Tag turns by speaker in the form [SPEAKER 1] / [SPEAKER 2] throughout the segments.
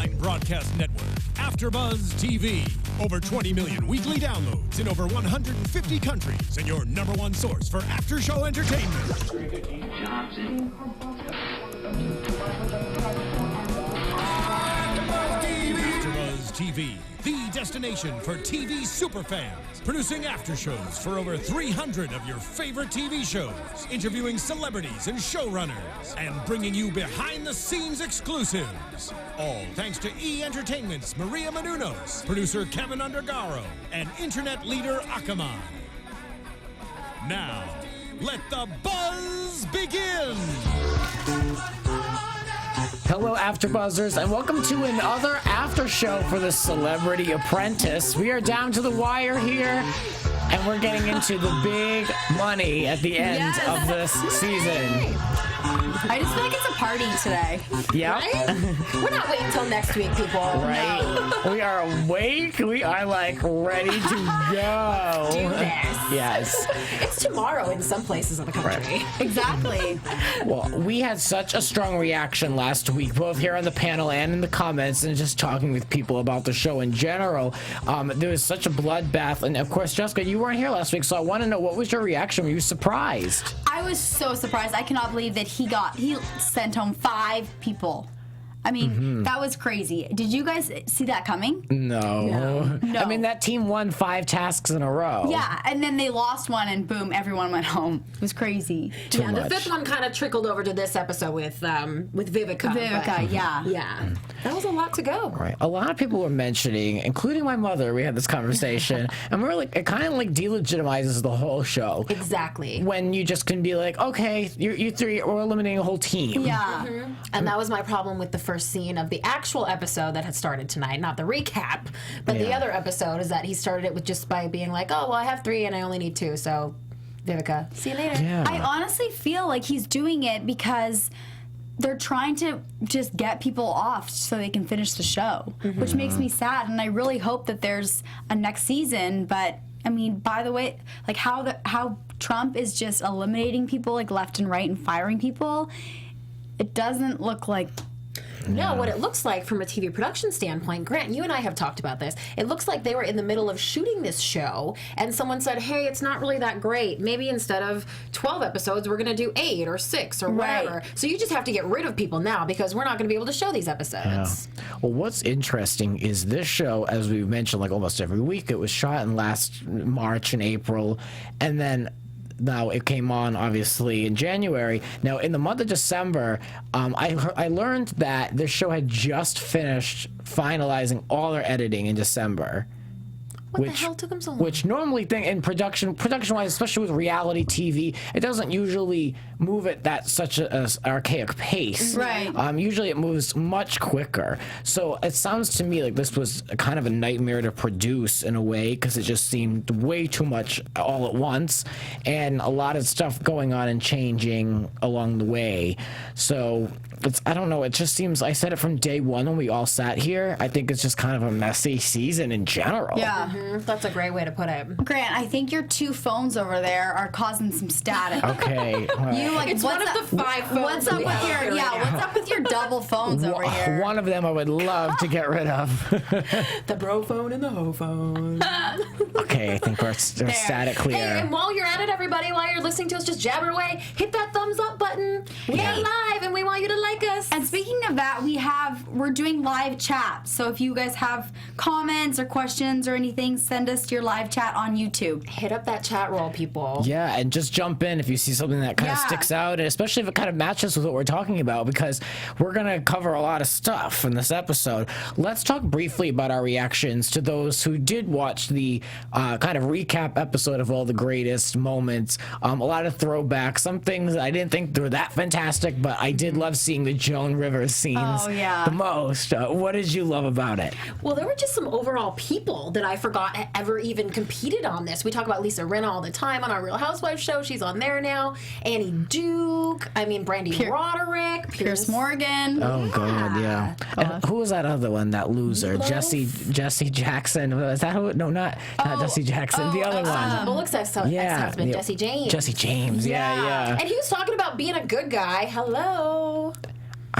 [SPEAKER 1] online broadcast network, AfterBuzz TV. Over 20 million weekly downloads in over 150 countries, and your number one source for after-show entertainment. AfterBuzz TV, the destination for TV superfans. Producing after shows for over 300 of your favorite TV shows, interviewing celebrities and showrunners, and bringing you behind-the-scenes exclusives. All thanks to E! Entertainment's Maria Menounos, producer Kevin Undergaro, and internet leader Akamai. Now, let the buzz begin!
[SPEAKER 2] Hello, AfterBuzzers, and welcome to another after show for the Celebrity Apprentice. We are down to the wire here, and we're getting into the big money at the end of this season.
[SPEAKER 3] I just feel like it's a party today.
[SPEAKER 2] Yeah.
[SPEAKER 3] Right? We're not waiting until next week, people.
[SPEAKER 2] Right. No. We are awake. We are like ready to go.
[SPEAKER 3] Do this.
[SPEAKER 2] Yes.
[SPEAKER 3] It's tomorrow in some places of the country.
[SPEAKER 2] Right.
[SPEAKER 3] Exactly.
[SPEAKER 2] Well, we had such a strong reaction last week, both here on the panel and in the comments, and just talking with people about the show in general. There was such a bloodbath, and of course, Jessica, you weren't here last week, so I want to know, what was your reaction? Were you surprised?
[SPEAKER 4] I was so surprised. I cannot believe that he sent home 5 people. I mean, that was crazy. Did you guys see that coming?
[SPEAKER 2] No. I mean, that team won 5 tasks in a row.
[SPEAKER 4] Yeah, and then they lost one, and boom, everyone went home. It was crazy.
[SPEAKER 2] Too much.
[SPEAKER 3] The 5th one kind of trickled over to this episode with Vivica.
[SPEAKER 4] Vivica, yeah.
[SPEAKER 3] Yeah. That was a lot to go.
[SPEAKER 2] Right. A lot of people were mentioning, including my mother, we had this conversation, and we're like, it kind of like delegitimizes the whole show.
[SPEAKER 3] Exactly.
[SPEAKER 2] When you just can be like, okay, you 3 are eliminating a whole team.
[SPEAKER 4] Yeah.
[SPEAKER 3] And that was my problem with the first scene of the actual episode that had started tonight, not the recap, but the other episode is that he started it with just by being like, oh, well, I have 3 and I only need 2, so Vivica, see you later.
[SPEAKER 2] Yeah.
[SPEAKER 4] I honestly feel like he's doing it because they're trying to just get people off so they can finish the show, which makes me sad, and I really hope that there's a next season. But I mean, by the way, like how Trump is just eliminating people like left and right and firing people, it doesn't look like.
[SPEAKER 3] No, what it looks like from a TV production standpoint, Grant, you and I have talked about this. It looks like they were in the middle of shooting this show, and someone said, hey, it's not really that great. Maybe instead of 12 episodes, we're going to do 8 or 6 or whatever.
[SPEAKER 4] Right.
[SPEAKER 3] So you just have to get rid of people now because we're not going to be able to show these episodes.
[SPEAKER 2] Yeah. Well, what's interesting is this show, as we've mentioned like almost every week, it was shot in last March and April, and then now it came on obviously in January. Now in the month of December, I learned that this show had just finished finalizing all their editing in December.
[SPEAKER 3] What the hell took them so long?
[SPEAKER 2] Which normally in production-wise, especially with reality TV, it doesn't usually move at that such an archaic pace.
[SPEAKER 4] Right.
[SPEAKER 2] Usually it moves much quicker. So it sounds to me like this was kind of a nightmare to produce in a way, because it just seemed way too much all at once, and a lot of stuff going on and changing along the way. So I don't know, it just seems, I said it from day one when we all sat here, I think it's just kind of a messy season in general.
[SPEAKER 4] Yeah.
[SPEAKER 3] That's a great way to put it.
[SPEAKER 4] Grant, I think your 2 phones over there are causing some static.
[SPEAKER 2] Okay.
[SPEAKER 4] You like
[SPEAKER 3] It's
[SPEAKER 4] what's
[SPEAKER 3] one of the 5 phones.
[SPEAKER 4] What's up with your what's up with your double phones over here?
[SPEAKER 2] One of them I would love to get rid of.
[SPEAKER 3] The bro phone and the ho phone.
[SPEAKER 2] Okay, I think we're static clear.
[SPEAKER 3] Hey, and while you're at it, everybody, while you're listening to us just jabber away, hit that thumbs up button. We are live, and we want you to like us.
[SPEAKER 4] And speaking of that, we're doing live chat. So if you guys have comments or questions or anything, send us your live chat on YouTube.
[SPEAKER 3] Hit up that chat roll, people.
[SPEAKER 2] Yeah, and just jump in if you see something that kind of sticks out, and especially if it kind of matches with what we're talking about, because we're going to cover a lot of stuff in this episode. Let's talk briefly about our reactions to those who did watch the kind of recap episode of all the greatest moments. A lot of throwbacks, some things I didn't think they were that fantastic, but I did love seeing the Joan Rivers scenes the most. What did you love about it?
[SPEAKER 3] Well, there were just some overall people that I forgot ever even competed on this. We talk about Lisa Rinna all the time on our Real Housewives show. She's on there now. Annie Duke. I mean, Brandy Roderick.
[SPEAKER 4] Pierce Morgan.
[SPEAKER 2] Oh, God, yeah. And who was that other one, that loser? Jesse Jackson. Was that who? No, not Jesse Jackson. The other one.
[SPEAKER 3] Bullock's ex-husband, Jesse James.
[SPEAKER 2] Jesse James, yeah.
[SPEAKER 3] And he was talking about being a good guy. Hello.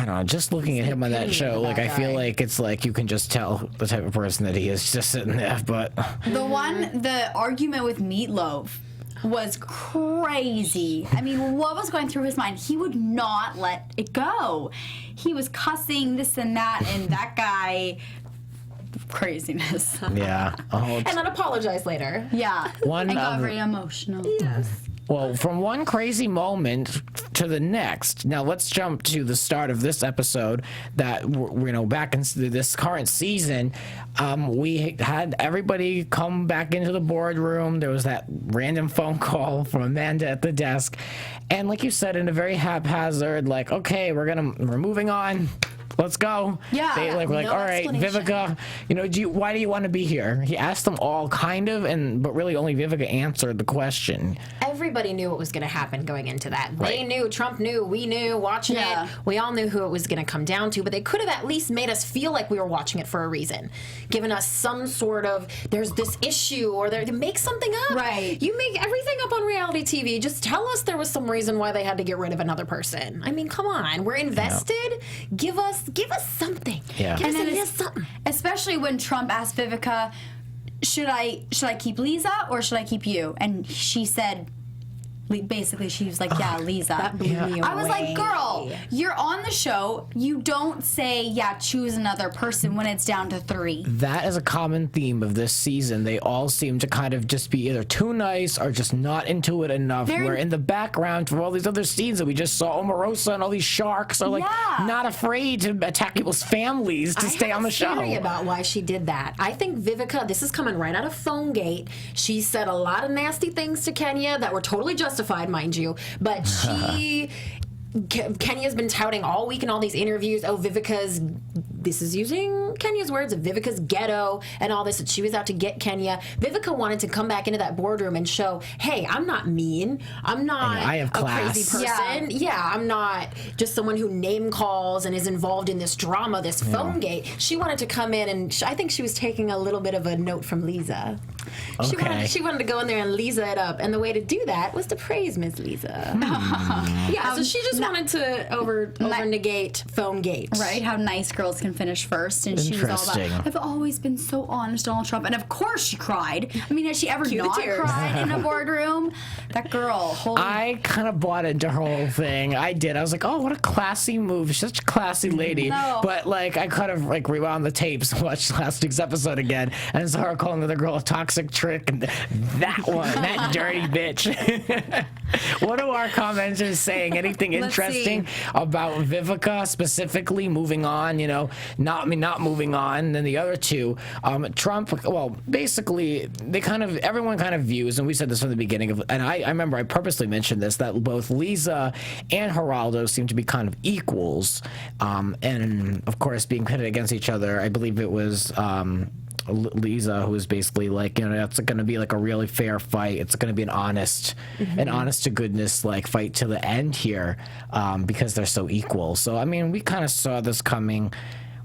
[SPEAKER 2] I don't know, just looking at him on that show, like, I feel like it's like you can just tell the type of person that he is just sitting there, but...
[SPEAKER 4] The argument with Meatloaf was crazy. I mean, what was going through his mind? He would not let it go. He was cussing this and that, and that guy... Craziness.
[SPEAKER 2] Yeah.
[SPEAKER 3] And then apologize later.
[SPEAKER 4] Yeah. I got very emotional.
[SPEAKER 3] Yes.
[SPEAKER 2] Well, from one crazy moment to the next. Now let's jump to the start of this episode. That back in this current season, we had everybody come back into the boardroom. There was that random phone call from Amanda at the desk, and like you said, in a very haphazard, like, okay, we're moving on. Let's go.
[SPEAKER 4] Yeah.
[SPEAKER 2] They were like, all right, Vivica, why do you want to be here? He asked them all kind of, but really only Vivica answered the question.
[SPEAKER 3] Everybody knew what was going to happen going into that. Right. They knew, Trump knew, we knew, watching it. We all knew who it was going to come down to, but they could have at least made us feel like we were watching it for a reason. Given us some sort of, there's this issue, or make something up.
[SPEAKER 4] Right.
[SPEAKER 3] You make everything up on reality TV. Just tell us there was some reason why they had to get rid of another person. I mean, come on. We're invested. Give us something.
[SPEAKER 2] Yeah.
[SPEAKER 3] Give us something.
[SPEAKER 4] Especially when Trump asked Vivica, should I keep Lisa or should I keep you? And she said, basically, she was like, yeah, Lisa.
[SPEAKER 3] That blew me away.
[SPEAKER 4] I was like, girl, you're on the show. You don't say, yeah, choose another person when it's down to 3.
[SPEAKER 2] That is a common theme of this season. They all seem to kind of just be either too nice or just not into it enough. Where in the background for all these other scenes that we just saw, Omarosa and all these sharks are like not afraid to attack people's families to stay on the show.
[SPEAKER 3] I have a theory about why she did that. I think Vivica, this is coming right out of PhoneGate. She said a lot of nasty things to Kenya that were totally justified, mind you, but Kenya's been touting all week in all these interviews, this is using Kenya's words, of Vivica's ghetto and all this, that she was out to get Kenya. Vivica wanted to come back into that boardroom and show, hey, I'm not mean. I'm not
[SPEAKER 2] I have class.
[SPEAKER 3] Crazy person. Yeah, I'm not just someone who name calls and is involved in this drama, this PhoneGate. She wanted to come in, and I think she was taking a little bit of a note from Lisa.
[SPEAKER 2] Okay.
[SPEAKER 3] She wanted to go in there and Lisa it up, and the way to do that was to praise Miss Lisa. Yeah, so she just wanted to over negate PhoneGate.
[SPEAKER 4] Right, how nice girls can finish first, and she was all about, I've always been so honest, Donald Trump, and of course she cried. I mean, has she ever not cried in a boardroom? That girl.
[SPEAKER 2] I kind of bought into her whole thing. I did. I was like, oh, what a classy move. She's such a classy lady.
[SPEAKER 4] No.
[SPEAKER 2] But like, I kind of like rewound the tapes and watched last week's episode again, and saw her calling the girl a toxic trick, and that one, that dirty bitch. What are our commenters saying? Anything interesting about Vivica specifically moving on? Not moving on. Then the other two, Trump. Well, basically, everyone kind of views, and we said this from the beginning of, and I remember I purposely mentioned this, that both Lisa and Geraldo seem to be kind of equals, and of course being pitted against each other. I believe it was Lisa, who was basically like, it's going to be like a really fair fight. It's going to be an honest to goodness like fight to the end here, because they're so equal. So I mean, we kind of saw this coming.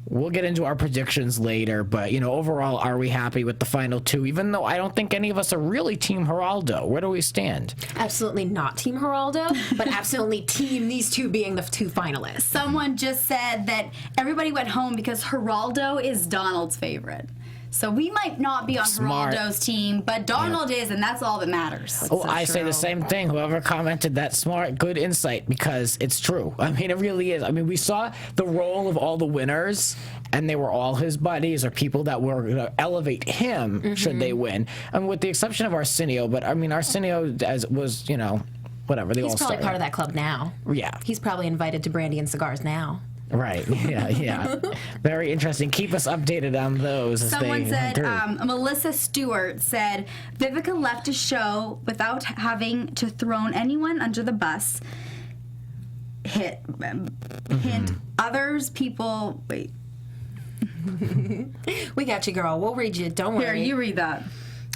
[SPEAKER 2] We'll get into our predictions later, but overall, are we happy with the final 2? Even though I don't think any of us are really Team Geraldo. Where do we stand?
[SPEAKER 3] Absolutely not Team Geraldo, but absolutely Team these 2 being the 2 finalists.
[SPEAKER 4] Someone just said that everybody went home because Geraldo is Donald's favorite. So we might not be on Geraldo's team, but Donald is, and that's all that matters.
[SPEAKER 2] I say the same thing. Whoever commented that, smart, good insight, because it's true. I mean, it really is. I mean, we saw the role of all the winners, and they were all his buddies or people that were going to elevate him should they win. And with the exception of Arsenio, but I mean, Arsenio was, whatever.
[SPEAKER 3] He's probably part of that club now.
[SPEAKER 2] Yeah.
[SPEAKER 3] He's probably invited to Brandy and Cigars now.
[SPEAKER 2] Right. Yeah. Very interesting. Keep us updated on those.
[SPEAKER 4] Someone said, Melissa Stewart said, Vivica left a show without having to throw anyone under the bus. Hint, others, people, wait.
[SPEAKER 3] We got you, girl. We'll read you. Don't worry.
[SPEAKER 4] Here, you read that.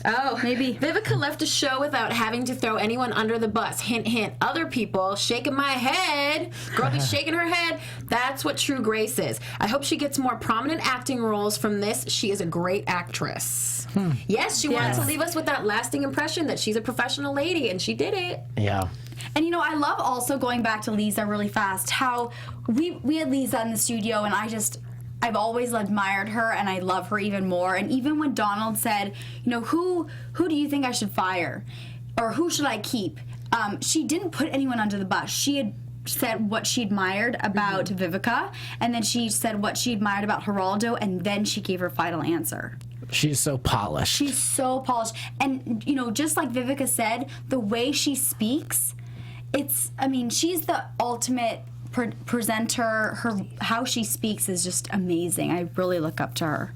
[SPEAKER 3] Oh,
[SPEAKER 4] maybe.
[SPEAKER 3] Vivica left a show without having to throw anyone under the bus. Hint, hint. Other people shaking my head. Girl be shaking her head. That's what true grace is. I hope she gets more prominent acting roles from this. She is a great actress. Yes, she wanted to leave us with that lasting impression that she's a professional lady, and she did it.
[SPEAKER 2] Yeah.
[SPEAKER 4] And I love also going back to Lisa really fast, how we had Lisa in the studio, and I've always admired her, and I love her even more. And even when Donald said, who do you think I should fire? Or who should I keep? She didn't put anyone under the bus. She had said what she admired about Vivica, and then she said what she admired about Geraldo, and then she gave her final answer.
[SPEAKER 2] She's so polished.
[SPEAKER 4] She's so polished. And, just like Vivica said, the way she speaks, she's the ultimate presenter. How she speaks is just amazing. I really look up to her.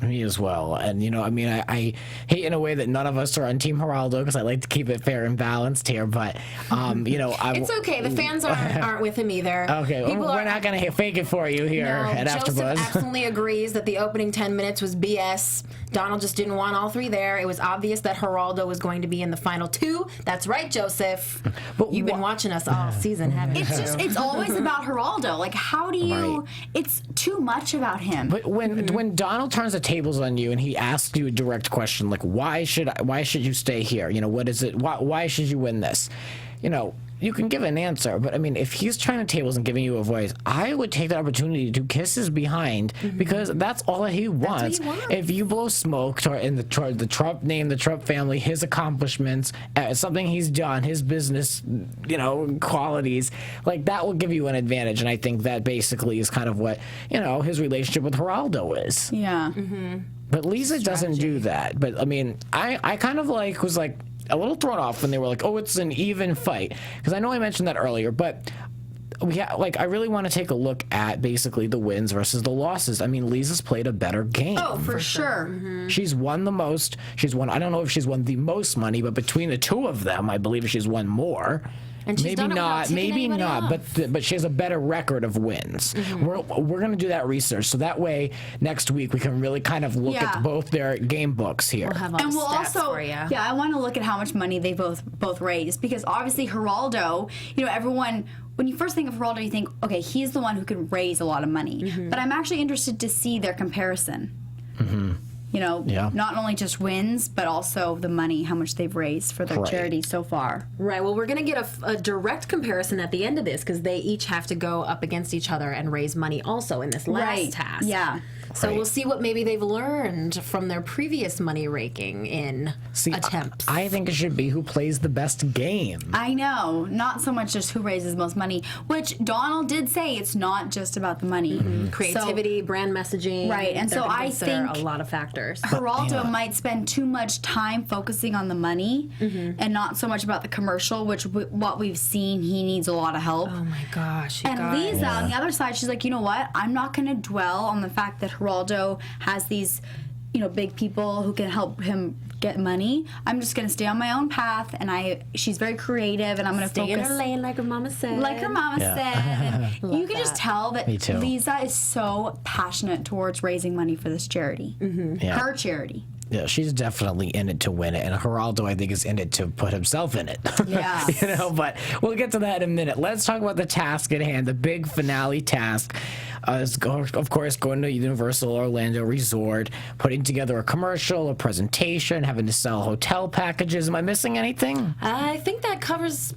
[SPEAKER 2] Me as well. And, I hate in a way that none of us are on Team Geraldo because I like to keep it fair and balanced here. But,
[SPEAKER 3] it's okay. The fans aren't with him either.
[SPEAKER 2] Okay. We're not going to fake it for you here at AfterBuzz.
[SPEAKER 3] Joseph absolutely agrees that the opening 10 minutes was BS. Donald just didn't want all three there. It was obvious that Geraldo was going to be in the final two. That's right, Joseph. But you've been watching us all season, haven't you?
[SPEAKER 4] It's always about Geraldo. Like, how do you... Right. It's too much about him.
[SPEAKER 2] But when Donald turns the tables on you and he asks you a direct question like, why should you stay here? What is it? Why should you win this? You can give an answer, but if he's turning the tables and giving you a voice, I would take the opportunity to kiss his behind because that's all that he wants. If you blow smoke toward the Trump name, the Trump family, his accomplishments, something he's done, his business, qualities, like that will give you an advantage. And I think that basically is kind of what, his relationship with Geraldo is.
[SPEAKER 4] Yeah.
[SPEAKER 2] But Lisa doesn't do that. But I kind of was a little thrown off when they were like, oh, it's an even fight. Because I know I mentioned that earlier, but I really want to take a look at basically the wins versus the losses. Lisa's played a better game.
[SPEAKER 4] Oh, for sure.
[SPEAKER 2] Mm-hmm. She's won the most. I don't know if she's won the most money, but between the two of them, I believe she's won more.
[SPEAKER 3] And she's
[SPEAKER 2] maybe not, but she has a better record of wins. We're going to do that research, so that way next week we can really kind of look at both their game books here.
[SPEAKER 3] We'll have all the stats for you.
[SPEAKER 4] Yeah, I want to look at how much money they both raised, because obviously Geraldo, everyone, when you first think of Geraldo, you think, okay, he's the one who can raise a lot of money. But I'm actually interested to see their comparison. Not only just wins, but also the money, how much they've raised for their charity so far.
[SPEAKER 3] Right. Well, we're going to get a direct comparison at the end of this because they each have to go up against each other and raise money also in this last task.
[SPEAKER 4] Yeah.
[SPEAKER 3] So we'll see what maybe they've learned from their previous money raking in attempts.
[SPEAKER 2] I think it should be who plays the best game.
[SPEAKER 4] I know. Not so much just who raises most money, which Donald did say it's not just about the money.
[SPEAKER 3] Creativity, brand messaging.
[SPEAKER 4] Right. And so I think
[SPEAKER 3] a lot of factors.
[SPEAKER 4] Geraldo might spend too much time focusing on the money and not so much about the commercial, which what we've seen, he needs a lot of help.
[SPEAKER 3] Oh my gosh.
[SPEAKER 4] And Lisa, on the other side, she's like, you know what? I'm not going to dwell on the fact that Geraldo has these, big people who can help him get money. I'm just going to stay on my own path, and she's very creative, and I'm going to focus.
[SPEAKER 3] Stay in her lane, like her mama said.
[SPEAKER 4] Like her mama said. And you can just tell that Lisa is so passionate towards raising money for this charity. Her charity.
[SPEAKER 2] Yeah, she's definitely in it to win it, and Geraldo, I think, is in it to put himself in it.
[SPEAKER 4] Yeah.
[SPEAKER 2] But we'll get to that in a minute. Let's talk about the task at hand, the big finale task. Is, of course, going to Universal Orlando Resort, putting together a commercial, a presentation, having to sell hotel packages. Am I missing anything?
[SPEAKER 3] I think that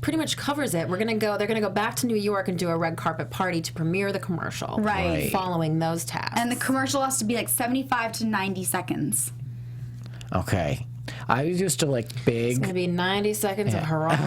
[SPEAKER 3] pretty much covers it. They're gonna go back to New York and do a red carpet party to premiere the commercial.
[SPEAKER 4] Right.
[SPEAKER 3] Following those tasks.
[SPEAKER 4] And the commercial has to be 75 to 90 seconds.
[SPEAKER 2] Okay. I was used to big.
[SPEAKER 3] It's gonna be 90 seconds of Geraldo.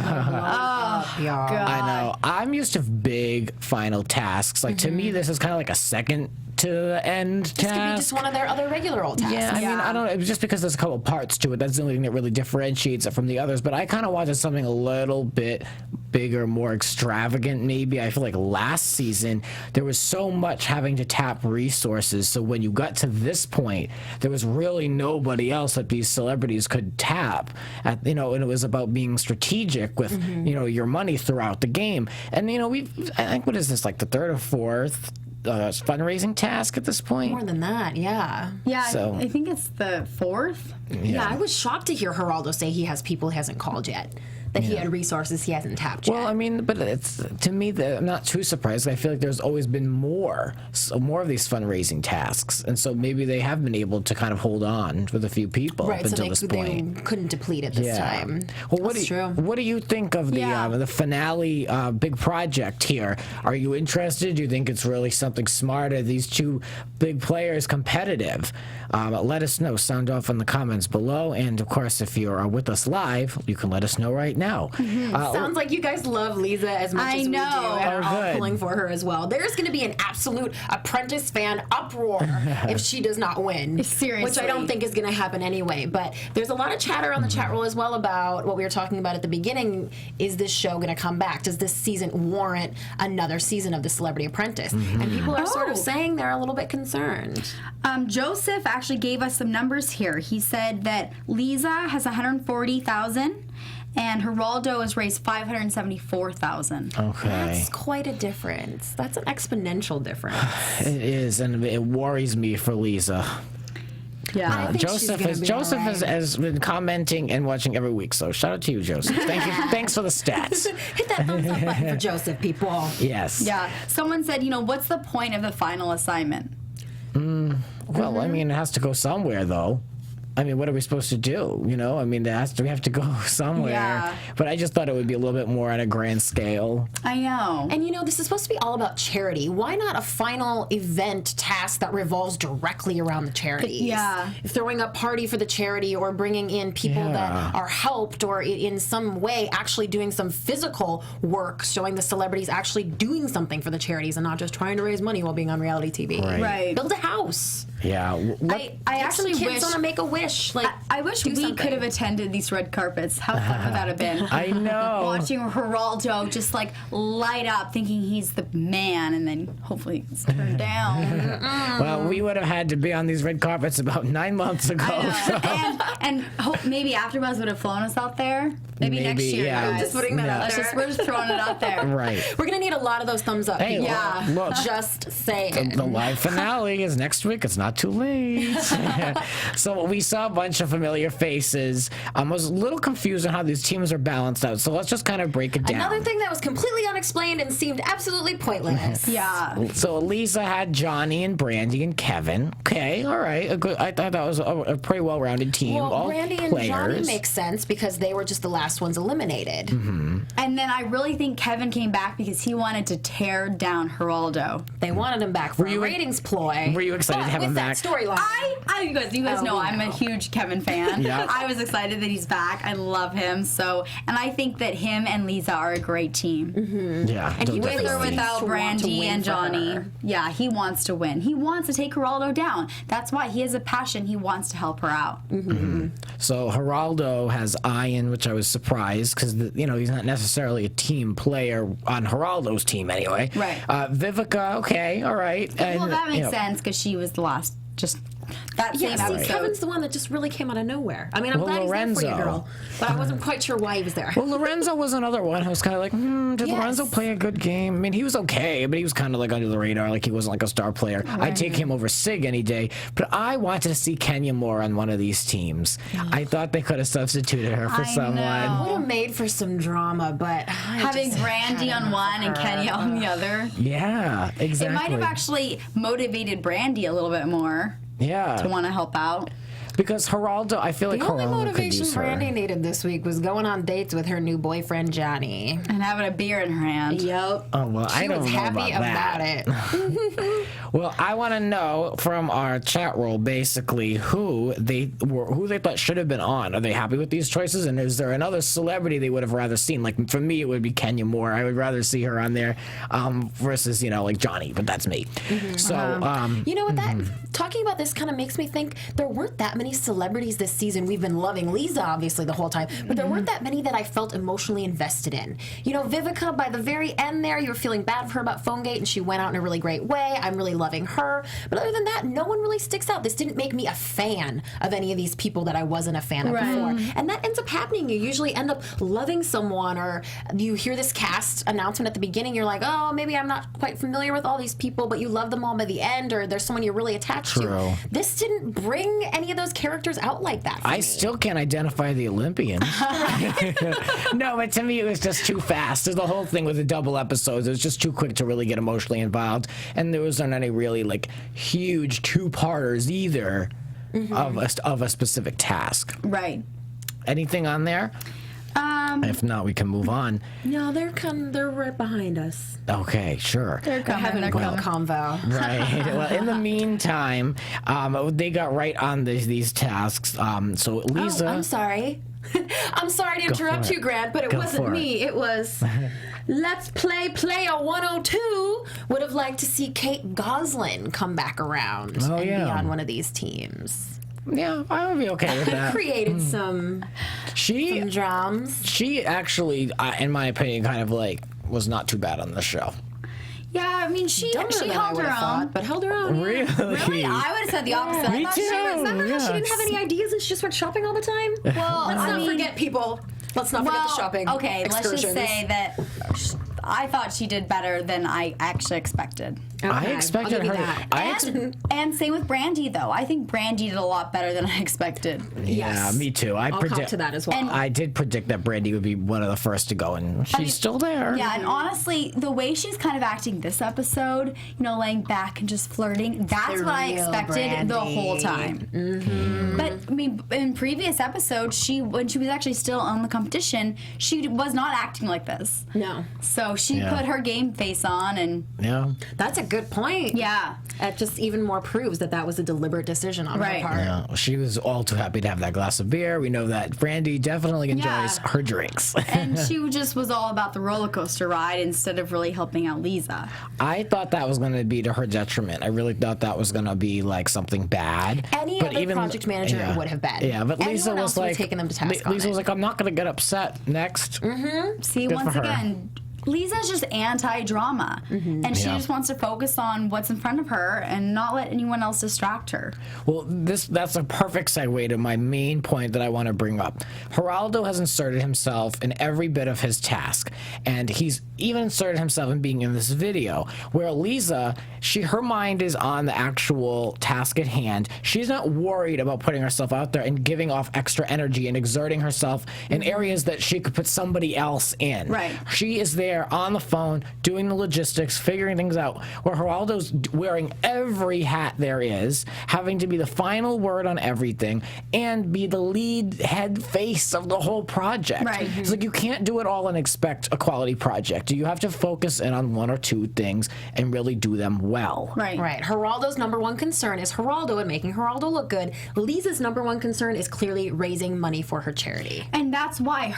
[SPEAKER 4] God.
[SPEAKER 2] I know. I'm used to big final tasks. To me, this is kind of like a second to the end task.
[SPEAKER 3] This could be just one of their other regular old tasks.
[SPEAKER 2] Yeah, I mean, I don't know. It was just because there's a couple parts to it. That's the only thing that really differentiates it from the others. But I kind of wanted something a little bit bigger, more extravagant, maybe. I feel like last season, there was so much having to tap resources. So when you got to this point, there was really nobody else that these celebrities could tap. And it was about being strategic with, your money throughout the game. And, I think, what is this, the third or fourth fundraising task at this point?
[SPEAKER 3] More than that, yeah.
[SPEAKER 4] Yeah, so, I think it's the fourth.
[SPEAKER 3] Yeah, I was shocked to hear Geraldo say he has people he hasn't called yet. that he had resources he hasn't tapped yet.
[SPEAKER 2] Well, I mean, but it's to me that I'm not too surprised. I feel like there's always been more of these fundraising tasks, and so maybe they have been able to kind of hold on with a few people
[SPEAKER 3] right,
[SPEAKER 2] up
[SPEAKER 3] so
[SPEAKER 2] until this point.
[SPEAKER 3] they couldn't deplete it this time.
[SPEAKER 2] Well,
[SPEAKER 3] That's true.
[SPEAKER 2] What do you think of the finale big project here? Are you interested? Do you think it's really something smart? Are these two big players competitive? Let us know. Sound off in the comments below, and of course, if you are with us live, you can let us know right now.
[SPEAKER 3] Sounds like you guys love Lisa as much as we do, and are all
[SPEAKER 2] good.
[SPEAKER 3] pulling for her as well. There's going to be an absolute Apprentice fan uproar if she does not win.
[SPEAKER 4] Seriously.
[SPEAKER 3] Which I don't think is going to happen anyway. But there's a lot of chatter on the chat roll as well about what we were talking about at the beginning. Is this show going to come back? Does this season warrant another season of The Celebrity Apprentice? And people are sort of saying they're a little bit concerned.
[SPEAKER 4] Joseph actually gave us some numbers here. He said that Lisa has 140,000 and Geraldo has raised 574,000.
[SPEAKER 2] Okay.
[SPEAKER 3] That's quite a difference. That's an exponential difference.
[SPEAKER 2] It is, and it worries me for Lisa.
[SPEAKER 4] Yeah.
[SPEAKER 3] I think
[SPEAKER 2] Joseph has been commenting and watching every week, so shout out to you, Joseph. Thank you. Thanks for the stats.
[SPEAKER 3] Hit that thumbs up button for Joseph, people.
[SPEAKER 2] Yes.
[SPEAKER 4] Yeah. Someone said, what's the point of the final assignment?
[SPEAKER 2] Well, I mean, it has to go somewhere, though. I mean, what are we supposed to do? We have to go somewhere.
[SPEAKER 4] Yeah.
[SPEAKER 2] But I just thought it would be a little bit more on a grand scale.
[SPEAKER 4] I know.
[SPEAKER 3] And this is supposed to be all about charity. Why not a final event task that revolves directly around the charities?
[SPEAKER 4] Yeah.
[SPEAKER 3] Throwing a party for the charity or bringing in people that are helped or in some way actually doing some physical work, showing the celebrities actually doing something for the charities and not just trying to raise money while being on reality TV.
[SPEAKER 4] Right.
[SPEAKER 3] Build a house.
[SPEAKER 2] Yeah.
[SPEAKER 4] I actually
[SPEAKER 3] Kids
[SPEAKER 4] wish
[SPEAKER 3] want to make a wish.
[SPEAKER 4] I wish we
[SPEAKER 3] something.
[SPEAKER 4] could have attended these red carpets. How fun would that have been?
[SPEAKER 2] I know.
[SPEAKER 4] Watching Geraldo just light up, thinking he's the man, and then hopefully it's turned down.
[SPEAKER 2] Well, we would have had to be on these red carpets about 9 months ago.
[SPEAKER 4] and hope maybe AfterBuzz would have flown us out there. Maybe next year, guys.
[SPEAKER 3] Just putting that out there.
[SPEAKER 4] We're just throwing it out there.
[SPEAKER 2] Right.
[SPEAKER 3] We're going to need a lot of those thumbs up.
[SPEAKER 2] Hey,
[SPEAKER 3] people.
[SPEAKER 4] Yeah.
[SPEAKER 2] look.
[SPEAKER 3] Just saying.
[SPEAKER 2] The live finale is next week. It's not too late. So we saw a bunch of familiar faces. I was a little confused on how these teams are balanced out. So let's just kind of break it down.
[SPEAKER 3] Another thing that was completely unexplained and seemed absolutely pointless.
[SPEAKER 4] Yeah.
[SPEAKER 2] So Lisa had Johnny and Brandy and Kevin. Okay, all right. I thought that was a pretty well-rounded team.
[SPEAKER 3] Well,
[SPEAKER 2] all
[SPEAKER 3] Brandy and
[SPEAKER 2] players.
[SPEAKER 3] Johnny makes sense because they were just the last ones eliminated.
[SPEAKER 4] And then I really think Kevin came back because he wanted to tear down Geraldo.
[SPEAKER 3] They wanted him back for a ratings ploy.
[SPEAKER 2] Were you excited to have him back?
[SPEAKER 3] With that storyline.
[SPEAKER 4] You guys know I'm a huge Kevin fan.
[SPEAKER 2] Yeah.
[SPEAKER 4] I was excited that he's back. I love him. And I think that him and Lisa are a great team.
[SPEAKER 2] Yeah.
[SPEAKER 3] And he
[SPEAKER 4] With or
[SPEAKER 3] seems
[SPEAKER 4] without
[SPEAKER 3] to want to
[SPEAKER 4] Brandy
[SPEAKER 3] win
[SPEAKER 4] and
[SPEAKER 3] for
[SPEAKER 4] Johnny.
[SPEAKER 3] her.
[SPEAKER 4] Yeah, he wants to win. He wants to take Geraldo down. That's why he has a passion. He wants to help her out.
[SPEAKER 2] So Geraldo has Ian, which I was surprised because he's not necessarily a team player on Geraldo's team anyway.
[SPEAKER 4] Right.
[SPEAKER 2] Vivica, okay, all right.
[SPEAKER 4] Well, that makes sense because she was the last. Just that same
[SPEAKER 3] Yeah, see,
[SPEAKER 4] episode.
[SPEAKER 3] Kevin's the one that just really came out of nowhere. I mean, I'm glad he's there for you, girl. But I wasn't quite sure why he was there.
[SPEAKER 2] Well, Lorenzo was another one. I was kind of like, did
[SPEAKER 3] Yes.
[SPEAKER 2] Lorenzo play a good game? I mean, he was okay, but he was kind of like under the radar. Like he wasn't like a star player. I'd take him over Sig any day. But I wanted to see Kenya more on one of these teams. I thought they could have substituted her for someone.
[SPEAKER 4] know.
[SPEAKER 3] Would have made for some drama, but
[SPEAKER 4] Having Brandy on one and Kenya on the other.
[SPEAKER 2] Yeah, exactly.
[SPEAKER 4] It might have actually motivated Brandy a little bit more to want to help out.
[SPEAKER 2] Because Geraldo, I feel like
[SPEAKER 3] the only
[SPEAKER 2] Geraldo could
[SPEAKER 3] motivation
[SPEAKER 2] use her.
[SPEAKER 3] Brandy needed this week was going on dates with her new boyfriend Johnny.
[SPEAKER 4] And having a beer in her hand.
[SPEAKER 3] Yep.
[SPEAKER 2] Oh well, I don't know
[SPEAKER 3] She was happy
[SPEAKER 2] about
[SPEAKER 3] it.
[SPEAKER 2] Well, I want to know from our chat roll basically who they thought should have been on. Are they happy with these choices? And is there another celebrity they would have rather seen? Like for me, it would be Kenya Moore. I would rather see her on there versus like Johnny. But that's me. So
[SPEAKER 3] You know what? Talking about this kind of makes me think there weren't that many celebrities this season we've been loving. Lisa, obviously, the whole time. But there weren't that many that I felt emotionally invested in. Vivica, by the very end there, you were feeling bad for her about PhoneGate, and she went out in a really great way. I'm really loving her. But other than that, no one really sticks out. This didn't make me a fan of any of these people that I wasn't a fan of before. And that ends up happening. You usually end up loving someone, or you hear this cast announcement at the beginning, you're like, oh, maybe I'm not quite familiar with all these people, but you love them all by the end, or there's someone you're really attached to. This didn't bring any of those those characters out like that for
[SPEAKER 2] I
[SPEAKER 3] me.
[SPEAKER 2] still can't identify the Olympians. No, but to me it was just too fast. There's the whole thing with the double episodes. It was just too quick to really get emotionally involved, and there wasn't any really like huge two-parters either of a specific task.
[SPEAKER 4] Right.
[SPEAKER 2] Anything on there? If not, we can move on.
[SPEAKER 3] No, they're right behind us.
[SPEAKER 2] Okay, sure.
[SPEAKER 4] They're
[SPEAKER 3] Having a
[SPEAKER 4] coming.
[SPEAKER 3] quick convo.
[SPEAKER 2] Right. Well, in the meantime, they got right on these tasks. So Lisa,
[SPEAKER 3] Oh, I'm sorry. I'm sorry to interrupt
[SPEAKER 2] for
[SPEAKER 3] you,
[SPEAKER 2] it.
[SPEAKER 3] Grant, but it
[SPEAKER 2] Go
[SPEAKER 3] wasn't
[SPEAKER 2] for it.
[SPEAKER 3] me. It was Let's Play Player 102 would have liked to see Kate Goslin come back around
[SPEAKER 2] Oh,
[SPEAKER 3] and
[SPEAKER 2] yeah.
[SPEAKER 3] be on one of these teams.
[SPEAKER 2] yeah, I would be okay with that.
[SPEAKER 3] Created some drums.
[SPEAKER 2] She actually, in my opinion, kind of like was not too bad on the show.
[SPEAKER 4] Yeah, I mean, she
[SPEAKER 3] Dumber than I
[SPEAKER 4] held
[SPEAKER 3] would
[SPEAKER 4] her
[SPEAKER 3] have
[SPEAKER 4] own.
[SPEAKER 3] thought, but held her own. Yeah.
[SPEAKER 4] Really? I would have said the opposite.
[SPEAKER 2] Me
[SPEAKER 4] I thought
[SPEAKER 2] too.
[SPEAKER 4] she was.
[SPEAKER 3] Remember how she didn't have
[SPEAKER 2] Yes.
[SPEAKER 3] any ideas and she just went shopping all the time?
[SPEAKER 4] Well,
[SPEAKER 3] Let's
[SPEAKER 4] I
[SPEAKER 3] not
[SPEAKER 4] mean,
[SPEAKER 3] forget people. Let's not forget the shopping.
[SPEAKER 4] Okay, let's just
[SPEAKER 3] excursions.
[SPEAKER 4] say that I thought she did better than I actually expected.
[SPEAKER 3] Okay,
[SPEAKER 2] I expected
[SPEAKER 3] I'll give you
[SPEAKER 2] her.
[SPEAKER 3] that.
[SPEAKER 4] And same with Brandy, though. I think Brandy did a lot better than I expected.
[SPEAKER 2] Yeah,
[SPEAKER 3] Yes.
[SPEAKER 2] me too.
[SPEAKER 3] I'll cop to that as well.
[SPEAKER 2] I did predict that Brandy would be one of the first to go, and she's still there.
[SPEAKER 4] Yeah, and honestly, the way she's kind of acting this episode, laying back and just flirting, that's
[SPEAKER 3] The
[SPEAKER 4] what I
[SPEAKER 3] real
[SPEAKER 4] expected the
[SPEAKER 3] Brandy.
[SPEAKER 4] whole time. Mm-hmm. But, I mean, in previous episodes, when she was actually still on the competition, she was not acting like this.
[SPEAKER 3] No.
[SPEAKER 4] So she
[SPEAKER 2] Yeah.
[SPEAKER 4] put her game face on, and
[SPEAKER 2] Yeah.
[SPEAKER 3] That's a good point.
[SPEAKER 4] yeah.
[SPEAKER 3] That just even more proves that was a deliberate decision on
[SPEAKER 4] Right.
[SPEAKER 3] her part.
[SPEAKER 2] Yeah, she was all too happy to have that glass of beer. We know that Brandy definitely enjoys
[SPEAKER 4] Yeah.
[SPEAKER 2] her drinks.
[SPEAKER 4] And she just was all about the roller coaster ride instead of really helping out Lisa.
[SPEAKER 2] I thought that was going to be to her detriment. I really thought that was going to be like something bad.
[SPEAKER 3] Any
[SPEAKER 2] But
[SPEAKER 3] other project manager would have been.
[SPEAKER 2] Yeah, but Lisa
[SPEAKER 3] Anyone else
[SPEAKER 2] was
[SPEAKER 3] would have
[SPEAKER 2] like,
[SPEAKER 3] taken them to task on
[SPEAKER 2] Lisa was
[SPEAKER 3] it.
[SPEAKER 2] like, I'm not going to get upset next.
[SPEAKER 4] See,
[SPEAKER 2] Good
[SPEAKER 4] once
[SPEAKER 2] for her.
[SPEAKER 4] again, Lisa's just anti-drama, and she
[SPEAKER 2] Yeah.
[SPEAKER 4] just wants to focus on what's in front of her and not let anyone else distract her.
[SPEAKER 2] Well, that's a perfect segue to my main point that I want to bring up. Geraldo has inserted himself in every bit of his task, and he's even inserted himself in being in this video, where Lisa, her mind is on the actual task at hand. She's not worried about putting herself out there and giving off extra energy and exerting herself in areas that she could put somebody else in.
[SPEAKER 4] Right.
[SPEAKER 2] She is there on the phone doing the logistics, figuring things out, where Geraldo's wearing every hat there is, having to be the final word on everything, and be the lead head face of the whole project.
[SPEAKER 4] Right.
[SPEAKER 2] It's like you can't do it all and expect a quality project. You have to focus in on one or two things and really do them well.
[SPEAKER 4] Right.
[SPEAKER 3] Right. Geraldo's number one concern is Geraldo and making Geraldo look good. Lisa's number one concern is clearly raising money for her charity.
[SPEAKER 4] And that's why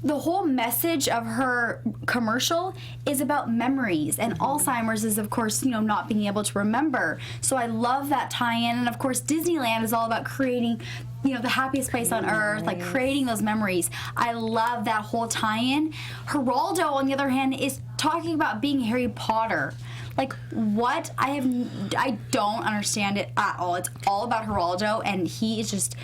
[SPEAKER 4] the whole message of her commercial is about memories, and Alzheimer's is, of course, not being able to remember. So I love that tie-in, and of course Disneyland is all about creating the happiest place on earth, like creating those memories. I love that whole tie-in. Geraldo, on the other hand, is talking about being Harry Potter. Like, what? I don't understand it at all. It's all about Geraldo, and he is just...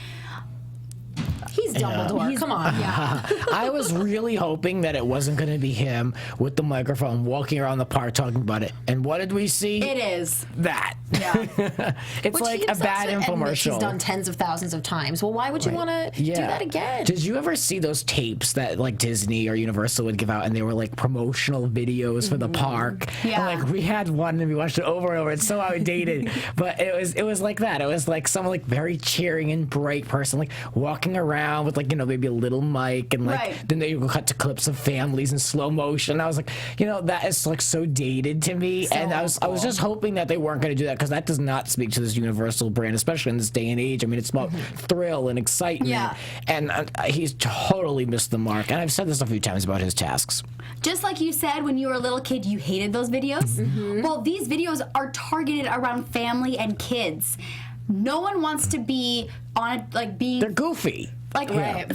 [SPEAKER 3] He's Dumbledore. Come on. Yeah.
[SPEAKER 2] I was really hoping that it wasn't going to be him with the microphone walking around the park talking about it. And what did we see?
[SPEAKER 4] It is.
[SPEAKER 2] That.
[SPEAKER 4] Yeah.
[SPEAKER 2] It's
[SPEAKER 3] Which
[SPEAKER 2] like
[SPEAKER 3] he
[SPEAKER 2] a
[SPEAKER 3] himself
[SPEAKER 2] bad
[SPEAKER 3] admits
[SPEAKER 2] infomercial.
[SPEAKER 3] He's done tens of thousands of times. Well, why would you want to do that again?
[SPEAKER 2] Did you ever see those tapes that like Disney or Universal would give out, and they were like promotional videos for the park?
[SPEAKER 4] Yeah.
[SPEAKER 2] And, like we had one and we watched it over and over. It's so outdated, but it was like that. It was like some like very cheering and bright person like walking around with like maybe a little mic, and like
[SPEAKER 4] Right.
[SPEAKER 2] then they would cut to clips of families in slow motion. I was like, that is like so dated to me, and I was just hoping that they weren't going to do that, because that does not speak to this Universal brand, especially in this day and age. I mean, it's about thrill and excitement,
[SPEAKER 4] Yeah.
[SPEAKER 2] and he's totally missed the mark. And I've said this a few times about his tasks.
[SPEAKER 4] Just like you said when you were a little kid, you hated those videos. Well, these videos are targeted around family and kids. No one wants to be on being
[SPEAKER 2] They're goofy.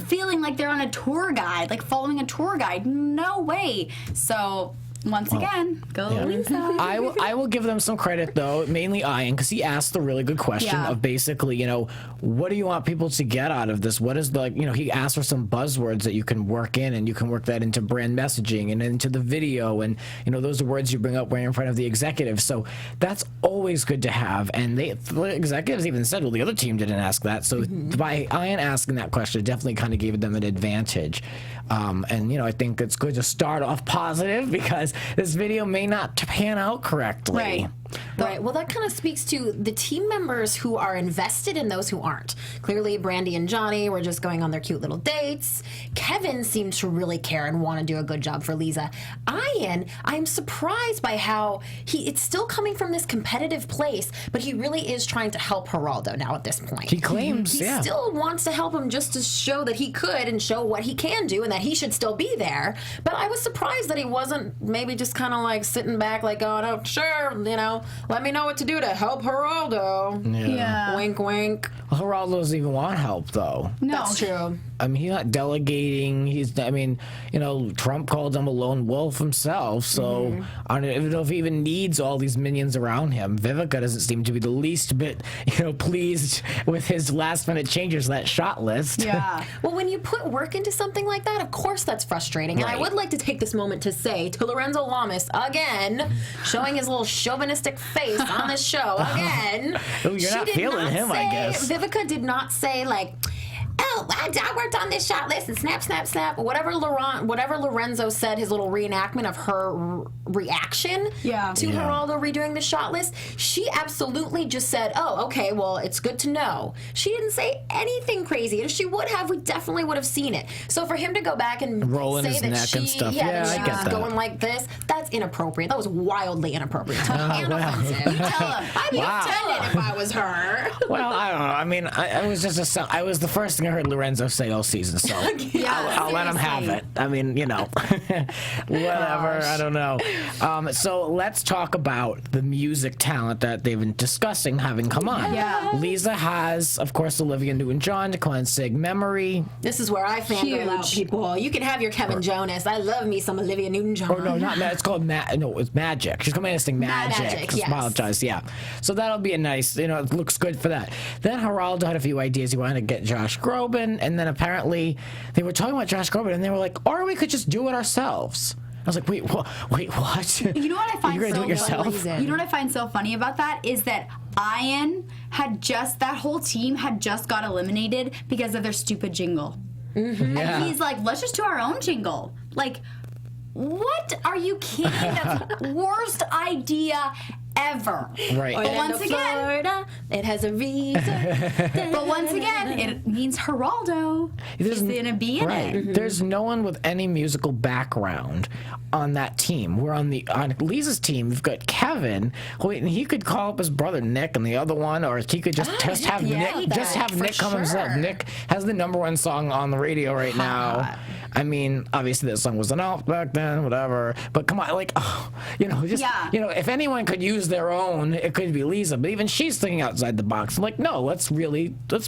[SPEAKER 4] feeling like they're on a tour guide, like following a tour guide. No way. So Once again, go Lisa.
[SPEAKER 2] I will give them some credit, though, mainly Ian, because he asked the really good question of basically, what do you want people to get out of this? What is he asked for some buzzwords that you can work in, and you can work that into brand messaging and into the video, and, those are words you bring up when you're in front of the executives. So that's always good to have. And the executives even said, well, the other team didn't ask that. So by Ian asking that question, it definitely kind of gave them an advantage. And I think it's good to start off positive because this video may not pan out correctly.
[SPEAKER 3] Right. Well, that kind of speaks to the team members who are invested and those who aren't. Clearly, Brandy and Johnny were just going on their cute little dates. Kevin seemed to really care and want to do a good job for Lisa. Ian, I'm surprised by how it's still coming from this competitive place, but he really is trying to help Geraldo now at this point.
[SPEAKER 2] He claims,
[SPEAKER 3] he still wants to help him just to show that he could and show what he can do and that he should still be there. But I was surprised that he wasn't maybe just kind of like sitting back like, oh, no, sure, let me know what to do to help Geraldo.
[SPEAKER 4] Yeah.
[SPEAKER 3] Wink, wink.
[SPEAKER 2] Well, Geraldo doesn't even want help, though.
[SPEAKER 4] No.
[SPEAKER 3] That's true.
[SPEAKER 2] I mean, he's not delegating. Trump called him a lone wolf himself, so I don't even know if he even needs all these minions around him. Vivica doesn't seem to be the least bit, pleased with his last-minute changes to that shot list.
[SPEAKER 4] Yeah.
[SPEAKER 3] Well, when you put work into something like that, of course that's frustrating. And I would like to take this moment to say to Lorenzo Lamas, again, showing his little chauvinistic face on this show, again.
[SPEAKER 2] Ooh, you're not feeling him, I guess.
[SPEAKER 3] Vivica did not say, like, oh, I worked on this shot list and snap, snap, snap. Whatever Lorenzo said, his little reenactment of her reaction to Geraldo redoing the shot list, she absolutely just said, oh, okay, well, it's good to know. She didn't say anything crazy. If she would have, we definitely would have seen it. So for him to go back and
[SPEAKER 2] rolling
[SPEAKER 3] say
[SPEAKER 2] his
[SPEAKER 3] that
[SPEAKER 2] neck and stuff.
[SPEAKER 3] that
[SPEAKER 2] I
[SPEAKER 3] she
[SPEAKER 2] get
[SPEAKER 3] was
[SPEAKER 2] that.
[SPEAKER 3] going like this, that's inappropriate. That was wildly inappropriate and offensive. You tell him. I'd be offended if I was her.
[SPEAKER 2] Well, I don't know. I mean, I was just I was the first thing I heard Lorenzo say all season, so I'll let him have it. I mean, whatever. I don't know. So let's talk about the music talent that they've been discussing having come on.
[SPEAKER 4] Yeah.
[SPEAKER 2] Lisa has, of course, Olivia Newton-John to cleanse Memory.
[SPEAKER 3] This is where I fangirl out people. You can have your Kevin Jonas. I love me some Olivia Newton-John.
[SPEAKER 2] Or no, not it's called it's Magic. She's coming in to sing Magic.
[SPEAKER 3] Yes.
[SPEAKER 2] Apologize, yeah. So that'll be a nice, it looks good for that. Then Geraldo had a few ideas. He wanted to get Josh Groban, and then apparently they were talking about Josh Groban, and they were like, or we could just do it ourselves. I was like, wait, what?
[SPEAKER 4] You know what I find
[SPEAKER 2] You're gonna do it yourself?
[SPEAKER 4] You know what I find so funny about that is that Ian that whole team had just got eliminated because of their stupid jingle.
[SPEAKER 3] Mm-hmm.
[SPEAKER 2] Yeah.
[SPEAKER 4] And he's like, let's just do our own jingle. Like, what? Are you kidding? That's the worst idea ever.
[SPEAKER 2] Right.
[SPEAKER 4] But once again,
[SPEAKER 3] Florida, it has a reason.
[SPEAKER 4] but once again, it means Geraldo is going to be in it.
[SPEAKER 2] Mm-hmm. There's no one with any musical background on that team. We're on Lisa's team. We've got Kevin. And he could call up his brother Nick and the other one, or he could just have Nick come himself. Nick has the #1 song on the radio right now. I mean, obviously that song wasn't out back then, whatever. But come on, if anyone could use their own, it could be Lisa. But even she's thinking outside the box. I'm like, no, let's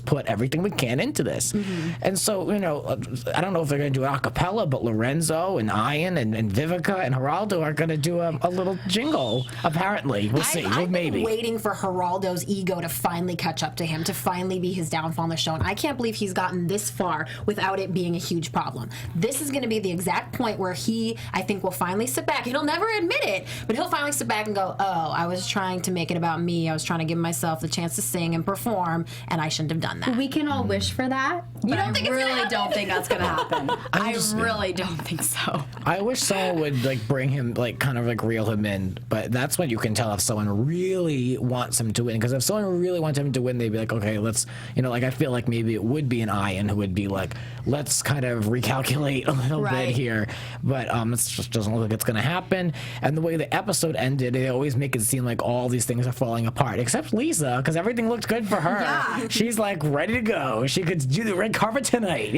[SPEAKER 2] put everything we can into this. Mm-hmm. And so, I don't know if they're going to do a cappella, but Lorenzo and Ian and Vivica and Geraldo are going to do a little jingle. Apparently, we'll see.
[SPEAKER 3] I've
[SPEAKER 2] maybe
[SPEAKER 3] been waiting for Geraldo's ego to finally catch up to him, to finally be his downfall on the show. And I can't believe he's gotten this far without it being a huge problem. This is going to be the exact point where I think, will finally sit back. He'll never admit it, but he'll finally sit back and go, oh, I was trying to make it about me. I was trying to give myself the chance to sing and perform, and I shouldn't have done that.
[SPEAKER 4] We can all wish for that.
[SPEAKER 3] You don't think it's gonna happen?
[SPEAKER 4] don't think that's going to happen. I really don't think so.
[SPEAKER 2] I wish someone would bring him, kind of reel him in, but that's when you can tell if someone really wants him to win. Because if someone really wants him to win, they'd be like, okay, let's, I feel like maybe it would be an Ian who would be like, let's kind of recalculate a little bit here. But it just doesn't look like it's going to happen. And the way the episode ended, they always make it seem like all these things are falling apart, except Lisa, because everything looked good for her.
[SPEAKER 4] Yeah.
[SPEAKER 2] She's ready to go. She could do the red carpet tonight,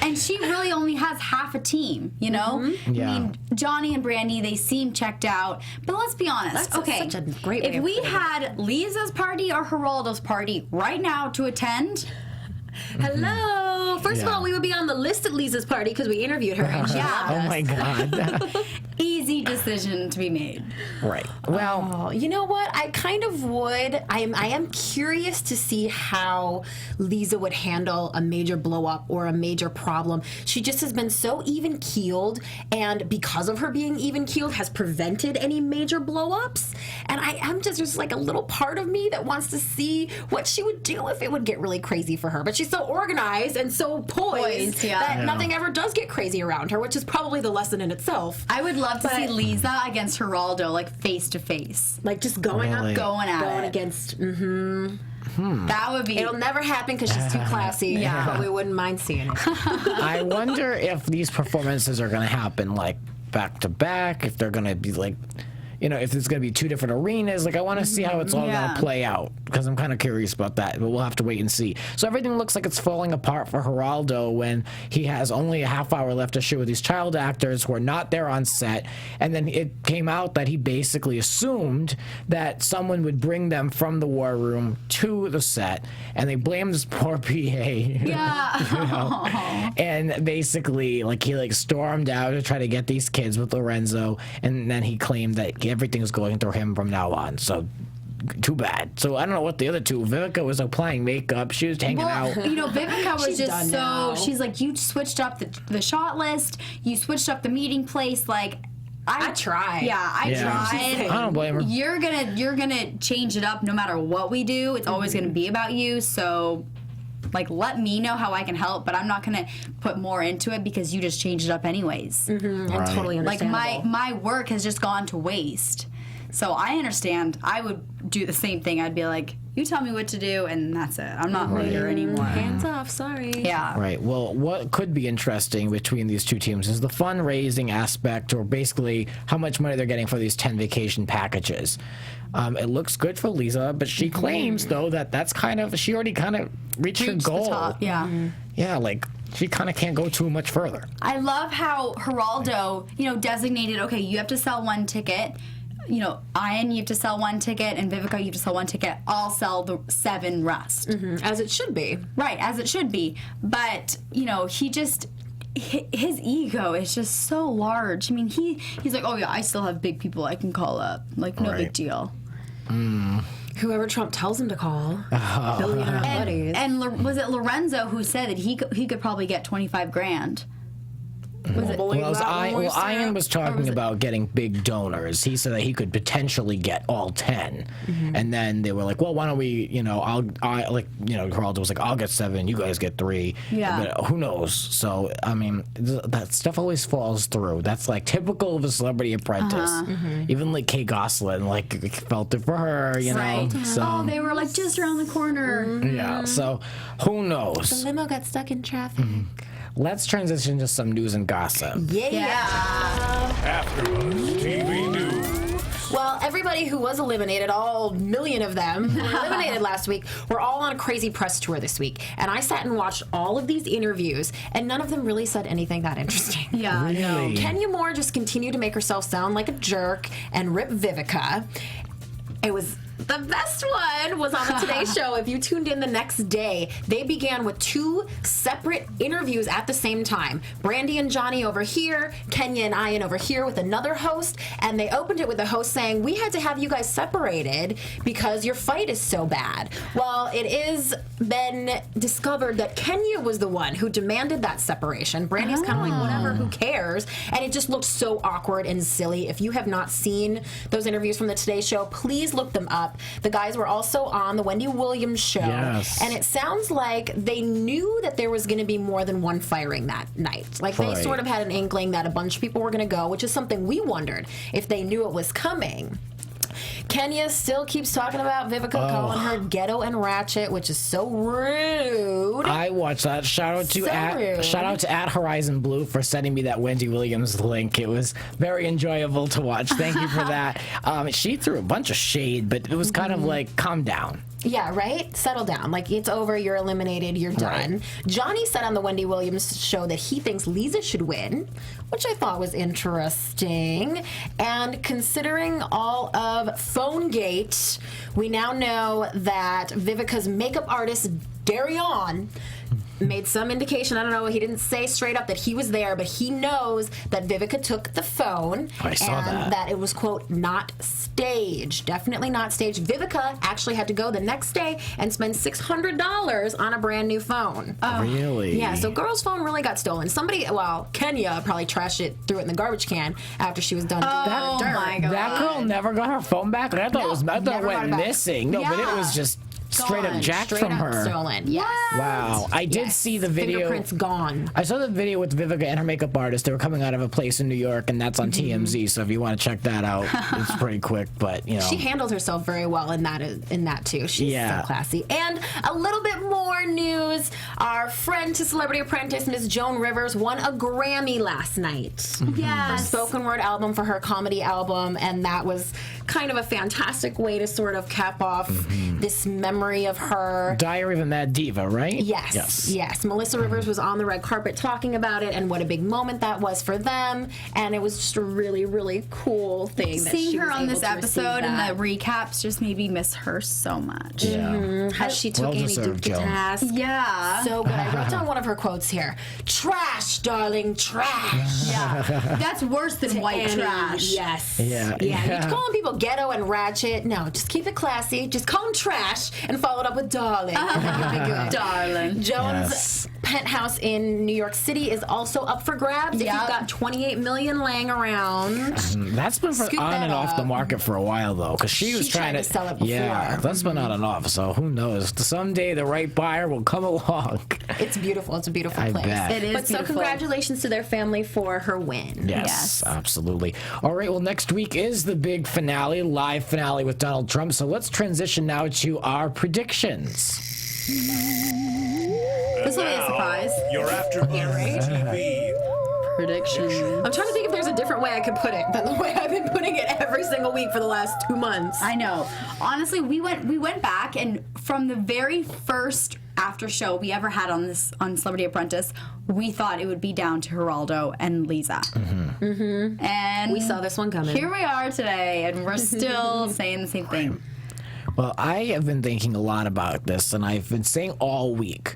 [SPEAKER 4] And she really only has half a team,
[SPEAKER 3] Mm-hmm.
[SPEAKER 2] Yeah.
[SPEAKER 4] I mean, Johnny and Brandy, they seem checked out. But let's be honest.
[SPEAKER 3] That's such a great way
[SPEAKER 4] if
[SPEAKER 3] of
[SPEAKER 4] we
[SPEAKER 3] putting it.
[SPEAKER 4] had Lisa's party or Geraldo's party right now to attend,
[SPEAKER 3] Hello. First of all, we would be on the list at Lisa's party because we interviewed her. And she loved us.
[SPEAKER 2] Oh my God.
[SPEAKER 4] Easy decision to be made.
[SPEAKER 2] Right. Well,
[SPEAKER 3] Oh, you know what? I kind of would. I am curious to see how Lisa would handle a major blow up or a major problem. She just has been so even keeled, and because of her being even keeled, has prevented any major blow ups. And I am just like a little part of me that wants to see what she would do if it would get really crazy for her. But she's so organized and so poised that nothing ever does get crazy around her, which is probably the lesson in itself.
[SPEAKER 4] I would love to see Lisa against Geraldo, like face to face.
[SPEAKER 3] Like just going
[SPEAKER 2] Really?
[SPEAKER 3] up,
[SPEAKER 4] Going at
[SPEAKER 3] going
[SPEAKER 4] it.
[SPEAKER 3] against.
[SPEAKER 4] That would be.
[SPEAKER 3] It'll never happen because she's too classy.
[SPEAKER 4] Yeah.
[SPEAKER 3] But we wouldn't mind seeing it.
[SPEAKER 2] I wonder if these performances are going to happen like back to back, if they're going to be like, you know, if it's going to be two different arenas. Like, I want to see how it's all going to play out because I'm kind of curious about that, but we'll have to wait and see. So everything looks like it's falling apart for Geraldo when he has only a half hour left to shoot with these child actors who are not there on set. And then it came out that he basically assumed that someone would bring them from the war room to the set, and they blamed this poor PA.
[SPEAKER 4] Yeah.
[SPEAKER 2] You know? And basically, like, he like stormed out to try to get these kids with Lorenzo, and then he claimed that everything's going through him from now on. So too bad. So I don't know what the other two. Vivica was applying makeup. She was hanging out.
[SPEAKER 4] You know, Vivica was
[SPEAKER 3] She's
[SPEAKER 4] just
[SPEAKER 3] done
[SPEAKER 4] so.
[SPEAKER 3] now.
[SPEAKER 4] She's like, you switched up the shot list. You switched up the meeting place. Like,
[SPEAKER 3] I tried.
[SPEAKER 4] Yeah, I tried.
[SPEAKER 2] I don't blame her.
[SPEAKER 4] You're gonna change it up no matter what we do. It's always gonna be about you. So, like, let me know how I can help, but I'm not gonna put more into it because you just changed it up anyways.
[SPEAKER 3] And totally
[SPEAKER 4] Like
[SPEAKER 3] understandable.
[SPEAKER 4] my work has just gone to waste. So I understand. I would do the same thing. I'd be like, you tell me what to do, and that's it. I'm not leader anymore.
[SPEAKER 3] Hands off, sorry.
[SPEAKER 4] Yeah.
[SPEAKER 2] Right. Well, what could be interesting between these two teams is the fundraising aspect, or basically how much money they're getting for these 10 vacation packages. It looks good for Lisa, but she claims, though, that that's kind of, she already kind of reached her
[SPEAKER 4] Reach
[SPEAKER 2] goal.
[SPEAKER 4] the top. Yeah.
[SPEAKER 2] Yeah, like, she kind of can't go too much further.
[SPEAKER 4] I love how Geraldo, designated, okay, you have to sell one ticket. Ian, you have to sell one ticket, and Vivica, you have to sell one ticket. I'll sell the 7 rest.
[SPEAKER 3] As it should be.
[SPEAKER 4] Right, as it should be. But, he just, his ego is just so large. I mean, he's like, oh yeah, I still have big people I can call up. Like, no big deal.
[SPEAKER 3] Whoever Trump tells him to call. Billionaire buddies.
[SPEAKER 4] And was it Lorenzo who said that he could probably get $25,000? Was it?
[SPEAKER 2] Well, Ian was talking about getting big donors. He said that he could potentially get all 10, and then they were like, "Well, why don't we? Geraldo was like, I'll get 7, you guys get 3.
[SPEAKER 4] Yeah.
[SPEAKER 2] But who knows? So I mean, that stuff always falls through. That's like typical of a Celebrity Apprentice. Even like Kate Gosselin, like felt it for her, you know.
[SPEAKER 4] Right.
[SPEAKER 2] So
[SPEAKER 4] Oh, they were like just around the corner.
[SPEAKER 2] yeah. So who knows?
[SPEAKER 3] The limo got stuck in traffic.
[SPEAKER 2] Let's transition to some news and gossip.
[SPEAKER 1] AfterBuzz TV News.
[SPEAKER 3] Well, everybody who was eliminated, all million of them, who were eliminated last week, were all on a crazy press tour this week. And I sat and watched all of these interviews, and none of them really said anything that interesting.
[SPEAKER 4] Yeah.
[SPEAKER 2] Really?
[SPEAKER 3] Kenya Moore just continued to make herself sound like a jerk and rip Vivica. It was... The best one was on the Today Show. If you tuned in the next day, they began with 2 separate interviews at the same time. Brandy and Johnny over here, Kenya and Ian over here with another host, and they opened it with the host saying, we had to have you guys separated because your fight is so bad. Well, it is been discovered that Kenya was the one who demanded that separation. Brandy's kind of like, whatever, who cares? And it just looked so awkward and silly. If you have not seen those interviews from the Today Show, please look them up. The guys were also on the Wendy Williams show, and it sounds like they knew that there was going to be more than one firing that night. Like, they sort of had an inkling that a bunch of people were going to go, which is something we wondered if they knew it was coming. Kenya still keeps talking about Vivica calling her ghetto and ratchet, which is so rude.
[SPEAKER 2] I watched that. Shout out to at Horizon Blue for sending me that Wendy Williams link. It was very enjoyable to watch. Thank you for that. She threw a bunch of shade, but it was kind of like, calm down.
[SPEAKER 3] Yeah, right? Settle down. Like, it's over, you're eliminated, you're done.
[SPEAKER 2] Right.
[SPEAKER 3] Johnny said on the Wendy Williams show that he thinks Lisa should win, which I thought was interesting. And considering all of PhoneGate, we now know that Vivica's makeup artist, Darion, made some indication. I don't know. He didn't say straight up that he was there, but he knows that Vivica took the phone.
[SPEAKER 2] I saw
[SPEAKER 3] and
[SPEAKER 2] that.
[SPEAKER 3] It was, quote, not staged. Definitely not staged. Vivica actually had to go the next day and spend $600 on a brand new phone.
[SPEAKER 2] Really?
[SPEAKER 3] Yeah, so girl's phone really got stolen. Kenya probably trashed it, threw it in the garbage can after she was done doing her dirt.
[SPEAKER 4] My God.
[SPEAKER 2] That girl never got her phone back? I thought it
[SPEAKER 3] never got
[SPEAKER 2] went
[SPEAKER 3] it back.
[SPEAKER 2] missing. No, but it
[SPEAKER 4] Yeah.
[SPEAKER 2] was just straight up
[SPEAKER 3] Gone.
[SPEAKER 2] jacked
[SPEAKER 3] Straight
[SPEAKER 2] from
[SPEAKER 3] up
[SPEAKER 2] her.
[SPEAKER 3] stolen. Yes.
[SPEAKER 2] Wow. I did
[SPEAKER 3] Yes.
[SPEAKER 2] see the video.
[SPEAKER 3] Fingerprints gone.
[SPEAKER 2] I saw the video with Vivica and her makeup artist. They were coming out of a place in New York, and that's on TMZ. So if you want to check that out, it's pretty quick. But
[SPEAKER 3] She handled herself very well in that too. She's so classy. And a little bit more news. Our friend to Celebrity Apprentice, Miss Joan Rivers, won a Grammy last night. Her
[SPEAKER 4] Yes.
[SPEAKER 3] spoken word album for her comedy album, and that was kind of a fantastic way to sort of cap off this memory of her.
[SPEAKER 2] Diary of a Mad Diva, right?
[SPEAKER 3] Yes. Melissa Rivers was on the red carpet talking about it and what a big moment that was for them, and it was just a really, really cool thing. That
[SPEAKER 4] Seeing
[SPEAKER 3] she
[SPEAKER 4] her
[SPEAKER 3] was
[SPEAKER 4] on
[SPEAKER 3] able
[SPEAKER 4] this
[SPEAKER 3] to receive
[SPEAKER 4] episode and
[SPEAKER 3] that.
[SPEAKER 4] the recaps just made me miss her so much.
[SPEAKER 3] How she took
[SPEAKER 2] Well
[SPEAKER 3] Annie
[SPEAKER 2] deserved,
[SPEAKER 3] Duke to
[SPEAKER 2] Joan.
[SPEAKER 3] task.
[SPEAKER 4] Yeah.
[SPEAKER 3] So good. I wrote down one of her quotes here. Trash, darling, trash.
[SPEAKER 4] Yeah. That's worse than white
[SPEAKER 3] Annie,
[SPEAKER 4] trash.
[SPEAKER 3] Yes.
[SPEAKER 2] Yeah.
[SPEAKER 3] You're calling people ghetto and ratchet. No, just keep it classy. Just call them trash and follow it up with darling. You'll be good.
[SPEAKER 4] Darling.
[SPEAKER 3] Joan's
[SPEAKER 2] Yes.
[SPEAKER 3] penthouse in New York City is also up for grabs. If
[SPEAKER 4] Yep.
[SPEAKER 3] you've got $28 million laying around.
[SPEAKER 2] That's been
[SPEAKER 3] Scoop
[SPEAKER 2] on
[SPEAKER 3] that
[SPEAKER 2] and off the
[SPEAKER 3] up.
[SPEAKER 2] market for a while, though, because she was
[SPEAKER 3] She
[SPEAKER 2] trying
[SPEAKER 3] tried to sell it before.
[SPEAKER 2] Yeah, that's been on and off. So who knows? Someday the right buyer will come along.
[SPEAKER 3] It's beautiful. It's a beautiful
[SPEAKER 2] I
[SPEAKER 3] place.
[SPEAKER 2] bet.
[SPEAKER 4] It is
[SPEAKER 3] But so
[SPEAKER 4] beautiful.
[SPEAKER 3] congratulations to their family for her win.
[SPEAKER 2] Yes,
[SPEAKER 4] Yes.
[SPEAKER 2] absolutely. All right, well, next week is the big finale, live finale with Donald Trump. So let's transition now to our predictions.
[SPEAKER 4] This will be a surprise.
[SPEAKER 1] Your AfterBuzz TV.
[SPEAKER 4] Prediction.
[SPEAKER 3] I'm trying to think if there's a different way I could put it than the way I've been putting it every single week for the last 2 months.
[SPEAKER 4] I know. Honestly, we went back, and from the very first after show we ever had on Celebrity Apprentice, we thought it would be down to Geraldo and Lisa. And
[SPEAKER 3] We saw this one coming.
[SPEAKER 4] Here we are today, and we're still saying the same thing.
[SPEAKER 2] Well, I have been thinking a lot about this, and I've been saying all week,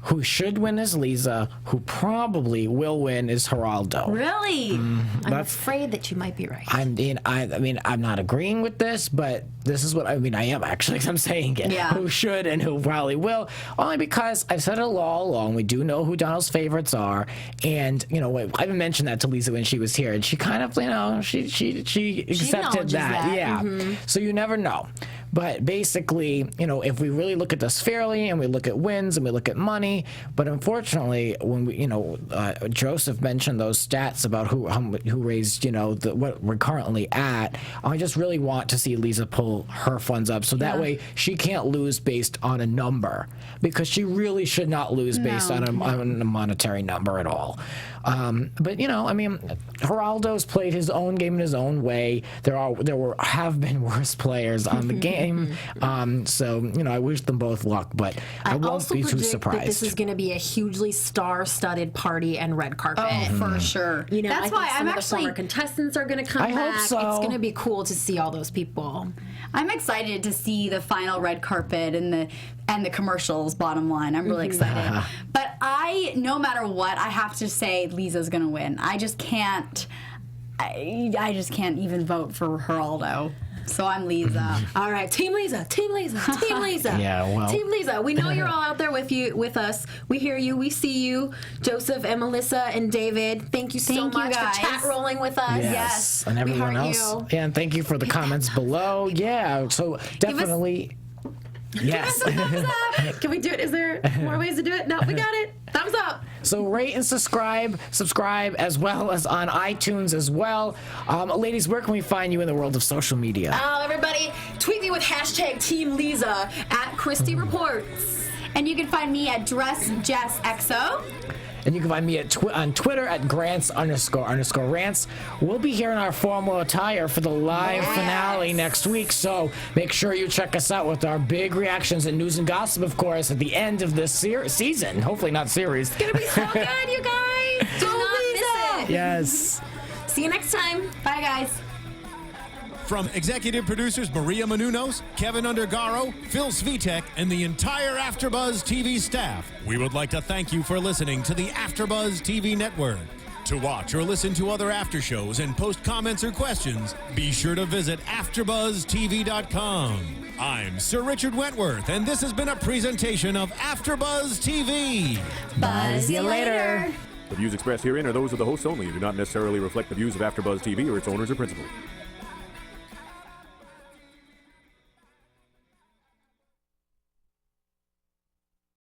[SPEAKER 2] who should win is Lisa, who probably will win is Geraldo.
[SPEAKER 4] Really?
[SPEAKER 3] I'm afraid that you might be right.
[SPEAKER 2] I mean, I'm not agreeing with this, but this is what I am actually. 'Cause I'm saying it.
[SPEAKER 4] Yeah.
[SPEAKER 2] Who should and who probably will, only because I've said it all along. We do know who Donald's favorites are, and I even mentioned that to Lisa when she was here, and she kind of, she accepted
[SPEAKER 3] acknowledges that.
[SPEAKER 2] Yeah. So you never know. But basically, if we really look at this fairly and we look at wins and we look at money, but unfortunately, when we, Joseph mentioned those stats about who raised, what we're currently at, I just really want to see Lisa pull her funds up so that way she can't lose based on a number, because she really should not lose based on a monetary number at all. But Geraldo's played his own game in his own way. There have been worse players on the game. So I wish them both luck, but I won't
[SPEAKER 3] also
[SPEAKER 2] be too
[SPEAKER 3] predict
[SPEAKER 2] surprised.
[SPEAKER 3] that this is going to be a hugely star-studded party and red carpet.
[SPEAKER 4] Oh, for sure.
[SPEAKER 3] I
[SPEAKER 4] That's
[SPEAKER 3] think
[SPEAKER 4] why
[SPEAKER 3] some
[SPEAKER 4] I'm
[SPEAKER 3] of the
[SPEAKER 4] actually
[SPEAKER 3] former contestants are going to come
[SPEAKER 2] I
[SPEAKER 3] back.
[SPEAKER 2] hope so.
[SPEAKER 3] It's going to be cool to see all those people.
[SPEAKER 4] I'm excited to see the final red carpet and the commercials. Bottom line, I'm really excited. But no matter what, I have to say Lisa's gonna win. I just can't. I just can't even vote for Geraldo. So I'm Lisa.
[SPEAKER 3] All right, Team Lisa, Team Lisa, Team Lisa.
[SPEAKER 2] Yeah, well.
[SPEAKER 3] Team Lisa. We know you're all out there with us. We hear you. We see you, Joseph and Melissa and David. Thank you so
[SPEAKER 4] Thank you,
[SPEAKER 3] much
[SPEAKER 4] guys.
[SPEAKER 3] for chat rolling with us.
[SPEAKER 4] Yes.
[SPEAKER 2] And
[SPEAKER 3] we
[SPEAKER 2] everyone
[SPEAKER 3] heart
[SPEAKER 2] else.
[SPEAKER 3] you.
[SPEAKER 2] Yeah, and thank you for the comments below. Yeah, so definitely. Yes.
[SPEAKER 3] Thumbs up. Can we do it? Is there more ways to do it? No, we got it. Thumbs up.
[SPEAKER 2] So rate and subscribe as well as on iTunes as well. Ladies, where can we find you in the world of social media?
[SPEAKER 3] Everybody, tweet me with hashtag Team Lisa at Christy Reports.
[SPEAKER 4] And you can find me at DressJessXO.
[SPEAKER 2] And you can find me on Twitter at Grants__Rants. We'll be here in our formal attire for the live finale next week, so make sure you check us out with our big reactions and news and gossip, of course, at the end of this season. Hopefully not series.
[SPEAKER 3] It's gonna be so good, you guys. Do not miss it.
[SPEAKER 2] Yes.
[SPEAKER 3] See you next time.
[SPEAKER 4] Bye, guys.
[SPEAKER 1] From executive producers Maria Menounos, Kevin Undergaro, Phil Svitek, and the entire AfterBuzz TV staff, we would like to thank you for listening to the AfterBuzz TV network. To watch or listen to other after shows and post comments or questions, be sure to visit AfterBuzzTV.com. I'm Sir Richard Wentworth, and this has been a presentation of AfterBuzz TV.
[SPEAKER 2] Buzz you later.
[SPEAKER 5] The views expressed herein are those of the hosts only and do not necessarily reflect the views of AfterBuzz TV or its owners or principals.